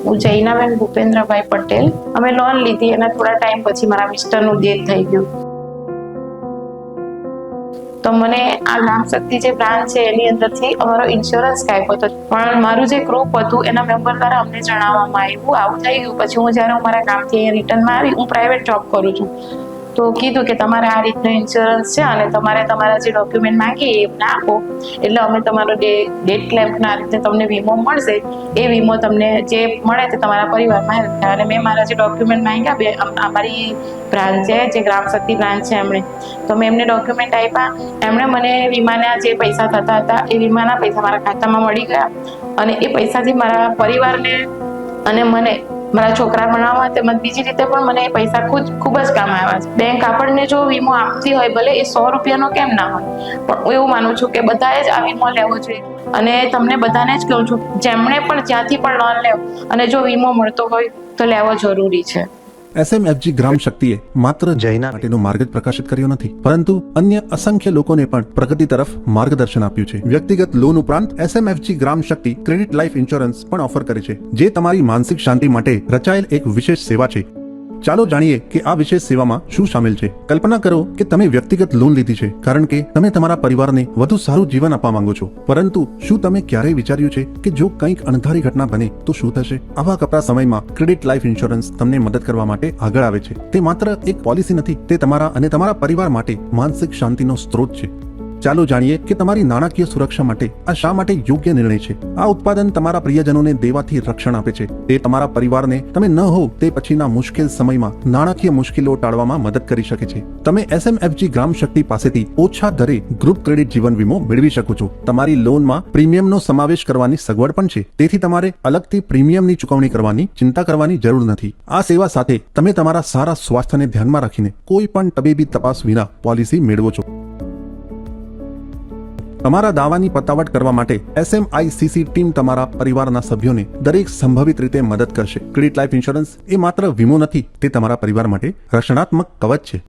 હું જૈનાબેન ભૂપેન્દ્રભાઈ પટેલ. અમે લોન લીધી અને થોડા ટાઈમ પછી મારા મિસ્ટરનું ડેથ થઈ ગયું. તો મને આ ગ્રામ શક્તિ જે બ્રાન્ચ છે એની અંદરથી અમારો ઇન્સ્યોરન્સ કાપ્યો હતો, પણ મારું જે ગ્રુપ હતું એના મેમ્બર દ્વારા અમને જણાવવામાં આવ્યું આવું થઈ ગયું. પછી હું જ્યારે મારા ગામથી અહીંયા રિટર્નમાં આવી, હું પ્રાઇવેટ જોબ કરું છું, તો કીધું કે તમારે આ રીતનો ઇન્સ્યોરન્સ છે અને તમારે તમારા જે ડોક્યુમેન્ટ માંગીએ એ અમને આપો, એટલે અમે તમારો ડેથ ક્લેમ્પના રીતે તમને વીમો મળશે. એ વીમો તમને જે મળે તે તમારા પરિવારમાં હેલ્પ થાય. અને મેં મારા જે ડોક્યુમેન્ટ માંગ્યા, અમારી બ્રાન્ચ છે જે ગ્રામ શક્તિ બ્રાન્ચ છે એમણે, તો મેં એમને ડોક્યુમેન્ટ આપ્યા. એમણે મને વીમાના જે પૈસા થતા હતા એ વીમાના પૈસા મારા ખાતામાં મળી ગયા અને એ પૈસાથી મારા પરિવારને અને મને મારા છોકરા ભણાવવા તેમજ બીજી રીતે પણ મને એ પૈસા ખૂબ જ કામ આવ્યા છે. બેંક આપણને જો વીમો આપતી હોય, ભલે એ 100 રૂપિયાનો કેમ ના હોય, પણ હું એવું માનું છું કે બધાએ જ આ વીમો લેવો જોઈએ. અને તમને બધાને જ કહું છું, જેમણે પણ જ્યાંથી પણ લોન લેવો અને જો વીમો મળતો હોય તો લેવો જરૂરી છે. એસએમએફજી ગ્રામ શક્તિએ માત્ર જૈના માટેનો માર્ગ જ પ્રકાશિત કર્યો નથી, પરંતુ અન્ય અસંખ્ય લોકોને પણ પ્રગતિ તરફ માર્ગદર્શન આપ્યું છે. વ્યક્તિગત લોન ઉપરાંત એસએમએફજી ગ્રામ શક્તિ ક્રેડિટ લાઈફ ઇન્સ્યોરન્સ પણ ઓફર કરે છે, જે તમારી માનસિક શાંતિ માટે રચાયેલ એક વિશેષ સેવા છે. ચાલો જાણીએ કે આ વિશેષ સેવામાં શું સામેલ છે. કલ્પના કરો કે તમે વ્યક્તિગત લોન લીધી છે કારણ કે તમે તમારા પરિવારને વધુ સારું જીવન આપવા માંગો છો, પરંતુ શું તમે ક્યારેય વિચાર્યું છે કે જો કંઈક અણધારી ઘટના બને તો શું થશે? આવા કપરા સમયમાં ક્રેડિટ લાઈફ ઇન્સ્યોરન્સ તમને મદદ કરવા માટે આગળ આવે છે. તે માત્ર એક પોલિસી નથી, તે તમારા અને તમારા પરિવાર માટે માનસિક શાંતિનો સ્ત્રોત છે. ચાલો જાણીએ કે તમારી નાણાકીય સુરક્ષા માટે આ શા માટે યોગ્ય નિર્ણય છે. આ ઉત્પાદન તમારા પ્રિયજનોને દેવાથી રક્ષણ આપે છે. તે તમારા પરિવારને તમે ન હો તે પછીના મુશ્કેલ સમયમાં નાણાકીય મુશ્કેલીઓ ટાળવામાં મદદ કરી શકે છે. તમે એસએમએફજી ગ્રામ શક્તિ પાસેથી ઓછા દરે ગ્રુપ ક્રેડિટ જીવન વીમો મેળવી શકો છો. તમારી લોનમાં પ્રીમિયમનો સમાવેશ કરવાની સગવડ પણ છે, તેથી તમારે અલગથી પ્રીમિયમની ચૂકવણી કરવાની ચિંતા કરવાની જરૂર નથી. આ સેવા સાથે તમે તમારા સારા સ્વાસ્થ્યને ધ્યાનમાં રાખીને કોઈ પણ તબીબી તપાસ વિના પોલિસી મેળવો છો. તમારા દાવાની પતાવટ કરવા માટે એસએમઆઈસીસી ટીમ તમારા પરિવારના સભ્યોને દરેક સંભવિત રીતે મદદ કરશે. ક્રેડિટ લાઈફ ઇન્સ્યોરન્સ એ માત્ર વીમો નથી, તે તમારા પરિવાર માટે રક્ષણાત્મક કવચ છે.